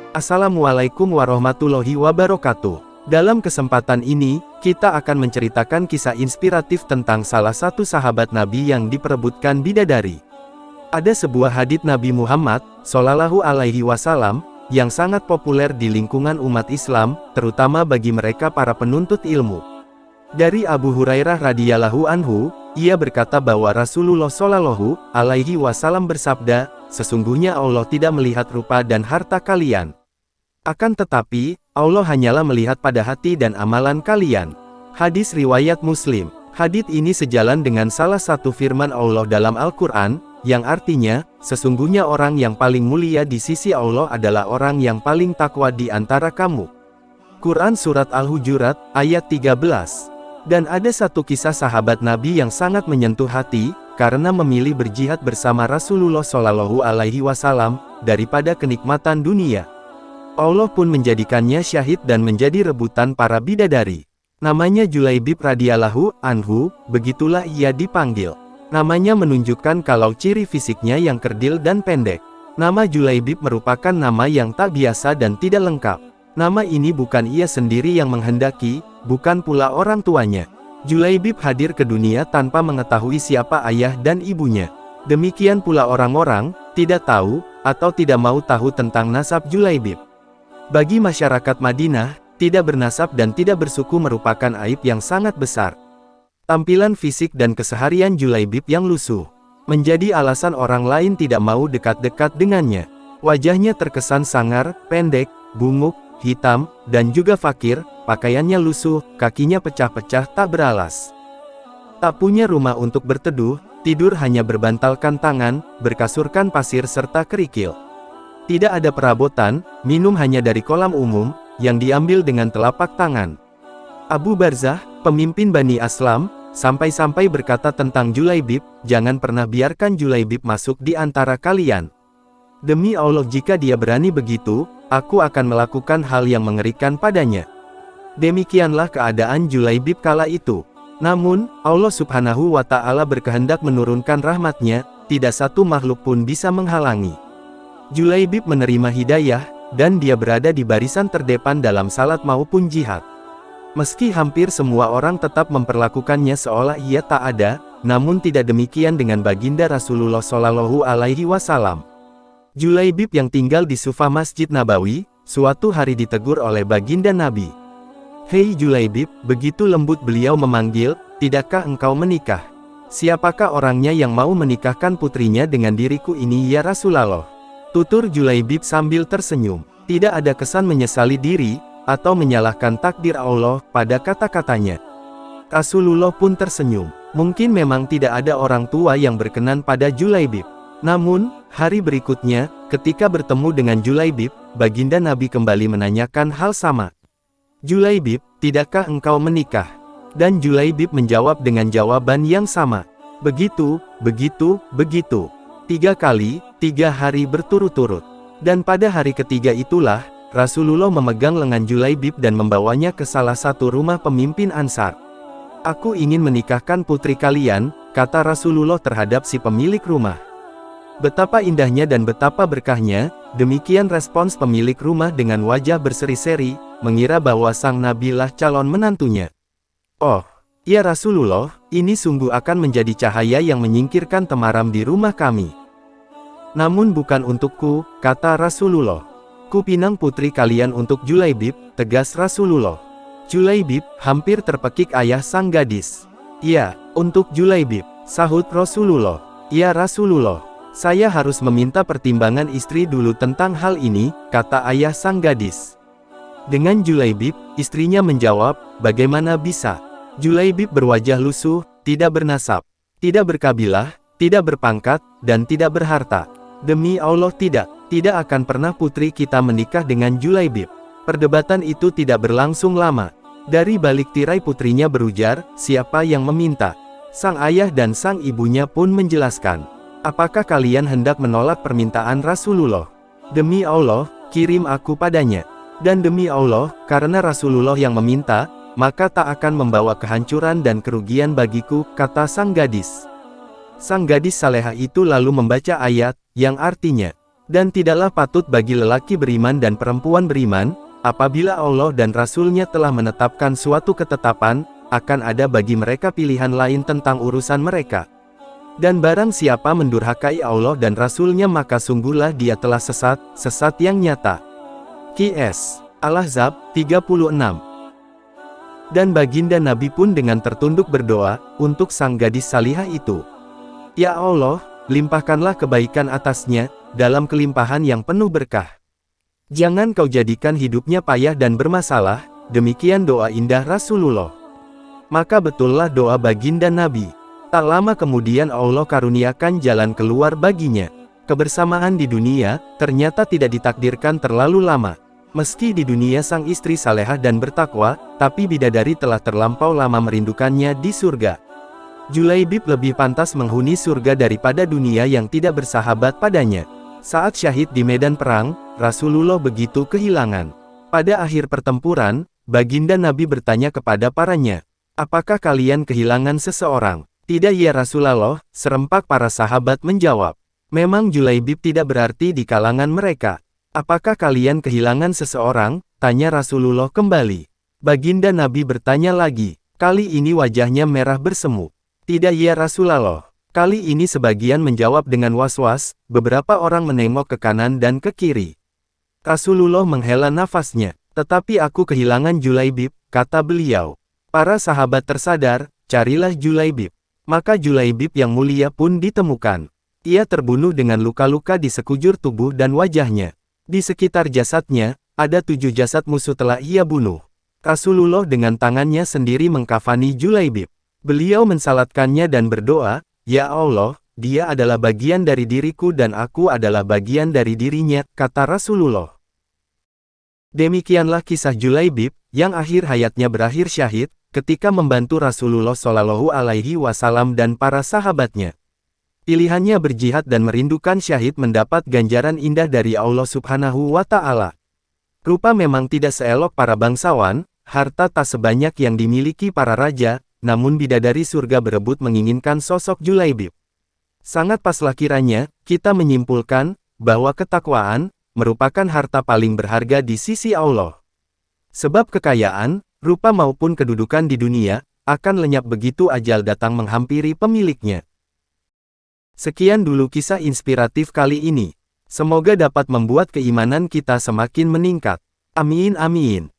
Assalamualaikum warahmatullahi wabarakatuh. Dalam kesempatan ini, kita akan menceritakan kisah inspiratif tentang salah satu sahabat Nabi yang diperebutkan bidadari. Ada sebuah hadits Nabi Muhammad Shallallahu Alaihi Wasallam yang sangat populer di lingkungan umat Islam, terutama bagi mereka para penuntut ilmu. Dari Abu Hurairah radhiyallahu anhu, ia berkata bahwa Rasulullah Shallallahu Alaihi Wasallam bersabda, "Sesungguhnya Allah tidak melihat rupa dan harta kalian. Akan tetapi, Allah hanyalah melihat pada hati dan amalan kalian." Hadis riwayat Muslim. Hadits ini sejalan dengan salah satu firman Allah dalam Al-Quran, yang artinya, sesungguhnya orang yang paling mulia di sisi Allah adalah orang yang paling takwa di antara kamu. Quran Surat Al-Hujurat, ayat 13. Dan ada satu kisah sahabat Nabi yang sangat menyentuh hati, karena memilih berjihad bersama Rasulullah Shallallahu Alaihi Wasallam, daripada kenikmatan dunia. Allah pun menjadikannya syahid dan menjadi rebutan para bidadari. Namanya Julaibib radhiyallahu anhu, begitulah ia dipanggil. Namanya menunjukkan kalau ciri fisiknya yang kerdil dan pendek. Nama Julaibib merupakan nama yang tak biasa dan tidak lengkap. Nama ini bukan ia sendiri yang menghendaki, bukan pula orang tuanya. Julaibib hadir ke dunia tanpa mengetahui siapa ayah dan ibunya. Demikian pula orang-orang, tidak tahu, atau tidak mau tahu tentang nasab Julaibib. Bagi masyarakat Madinah, tidak bernasab dan tidak bersuku merupakan aib yang sangat besar. Tampilan fisik dan keseharian Julaibib yang lusuh menjadi alasan orang lain tidak mau dekat-dekat dengannya. Wajahnya terkesan sangar, pendek, bunguk, hitam, dan juga fakir, pakaiannya lusuh, kakinya pecah-pecah tak beralas. Tak punya rumah untuk berteduh, tidur hanya berbantalkan tangan, berkasurkan pasir serta kerikil. Tidak ada perabotan, minum hanya dari kolam umum, yang diambil dengan telapak tangan. Abu Barzah, pemimpin Bani Aslam, sampai-sampai berkata tentang Julaibib, "Jangan pernah biarkan Julaibib masuk di antara kalian. Demi Allah jika dia berani begitu, aku akan melakukan hal yang mengerikan padanya." Demikianlah keadaan Julaibib kala itu. Namun, Allah subhanahu wa ta'ala berkehendak menurunkan rahmatnya, tidak satu makhluk pun bisa menghalangi. Julaibib menerima hidayah, dan dia berada di barisan terdepan dalam salat maupun jihad. Meski hampir semua orang tetap memperlakukannya seolah ia tak ada, namun tidak demikian dengan baginda Rasulullah Shallallahu Alaihi Wasallam. Julaibib yang tinggal di Sufa Masjid Nabawi, suatu hari ditegur oleh baginda Nabi. "Hei Julaibib," begitu lembut beliau memanggil, "tidakkah engkau menikah? Siapakah orangnya yang mau menikahkan putrinya dengan diriku ini ya Rasulullah?" Tutur Julaibib sambil tersenyum. Tidak ada kesan menyesali diri, atau menyalahkan takdir Allah pada kata-katanya. Rasulullah pun tersenyum. Mungkin memang tidak ada orang tua yang berkenan pada Julaibib. Namun, hari berikutnya, ketika bertemu dengan Julaibib, baginda Nabi kembali menanyakan hal sama. "Julaibib, tidakkah engkau menikah?" Dan Julaibib menjawab dengan jawaban yang sama. "Begitu, begitu, begitu." 3 kali, 3 hari berturut-turut. Dan pada hari ketiga itulah, Rasulullah memegang lengan Julaibib dan membawanya ke salah satu rumah pemimpin Ansar. "Aku ingin menikahkan putri kalian," kata Rasulullah terhadap si pemilik rumah. Betapa indahnya dan betapa berkahnya, demikian respons pemilik rumah dengan wajah berseri-seri, mengira bahwa sang nabilah calon menantunya. "Oh, ya Rasulullah, ini sungguh akan menjadi cahaya yang menyingkirkan temaram di rumah kami." "Namun bukan untukku," kata Rasulullah. "Kupinang putri kalian untuk Julaibib," tegas Rasulullah. Julaibib hampir terpekik ayah sang gadis. "Iya, untuk Julaibib," sahut Rasulullah. "Ya Rasulullah, saya harus meminta pertimbangan istri dulu tentang hal ini," kata ayah sang gadis. Dengan Julaibib, istrinya menjawab, "Bagaimana bisa?" Julaibib berwajah lusuh, tidak bernasab, tidak berkabilah, tidak berpangkat, dan tidak berharta. "Demi Allah tidak akan pernah putri kita menikah dengan Julaibib." Perdebatan itu tidak berlangsung lama. Dari balik tirai putrinya berujar, "Siapa yang meminta?" Sang ayah dan sang ibunya pun menjelaskan, "Apakah kalian hendak menolak permintaan Rasulullah? Demi Allah, kirim aku padanya. Dan demi Allah, karena Rasulullah yang meminta, maka tak akan membawa kehancuran dan kerugian bagiku," kata sang gadis. Sang gadis salehah itu lalu membaca ayat, yang artinya, Dan tidaklah patut bagi lelaki beriman dan perempuan beriman, apabila Allah dan Rasul-Nya telah menetapkan suatu ketetapan, akan ada bagi mereka pilihan lain tentang urusan mereka. Dan barang siapa mendurhakai Allah dan Rasul-Nya maka sungguhlah dia telah sesat, sesat yang nyata. Qs. Al-Ahzab, 36. Dan baginda Nabi pun dengan tertunduk berdoa, untuk sang gadis salihah itu. Ya Allah, limpahkanlah kebaikan atasnya, dalam kelimpahan yang penuh berkah. Jangan kau jadikan hidupnya payah dan bermasalah, demikian doa indah Rasulullah. Maka betullah doa baginda Nabi. Tak lama kemudian Allah karuniakan jalan keluar baginya. Kebersamaan di dunia, ternyata tidak ditakdirkan terlalu lama. Meski di dunia sang istri salehah dan bertakwa, tapi bidadari telah terlampau lama merindukannya di surga. Julaibib lebih pantas menghuni surga daripada dunia yang tidak bersahabat padanya. Saat syahid di medan perang, Rasulullah begitu kehilangan. Pada akhir pertempuran, baginda Nabi bertanya kepada paranya, "Apakah kalian kehilangan seseorang?" "Tidak ya Rasulullah," serempak para sahabat menjawab. "Memang Julaibib tidak berarti di kalangan mereka." "Apakah kalian kehilangan seseorang?" tanya Rasulullah kembali. Baginda Nabi bertanya lagi. Kali ini wajahnya merah bersemu. "Tidak ya Rasulullah." Kali ini sebagian menjawab dengan was-was, beberapa orang menengok ke kanan dan ke kiri. Rasulullah menghela nafasnya. "Tetapi aku kehilangan Julaibib," kata beliau. Para sahabat tersadar, carilah Julaibib. Maka Julaibib yang mulia pun ditemukan. Ia terbunuh dengan luka-luka di sekujur tubuh dan wajahnya. Di sekitar jasadnya, ada 7 jasad musuh telah ia bunuh. Rasulullah dengan tangannya sendiri mengkafani Julaibib. Beliau mensalatkannya dan berdoa, "Ya Allah, dia adalah bagian dari diriku dan aku adalah bagian dari dirinya," kata Rasulullah. Demikianlah kisah Julaibib, yang akhir hayatnya berakhir syahid, ketika membantu Rasulullah Shallallahu Alaihi Wasallam dan para sahabatnya. Pilihannya berjihad dan merindukan syahid mendapat ganjaran indah dari Allah Subhanahu wa Ta'ala. Rupa memang tidak seelok para bangsawan, harta tak sebanyak yang dimiliki para raja, namun bidadari surga berebut menginginkan sosok Julaibib. Sangat paslah kiranya, kita menyimpulkan, bahwa ketakwaan, merupakan harta paling berharga di sisi Allah. Sebab kekayaan, rupa maupun kedudukan di dunia, akan lenyap begitu ajal datang menghampiri pemiliknya. Sekian dulu kisah inspiratif kali ini. Semoga dapat membuat keimanan kita semakin meningkat. Amin amin.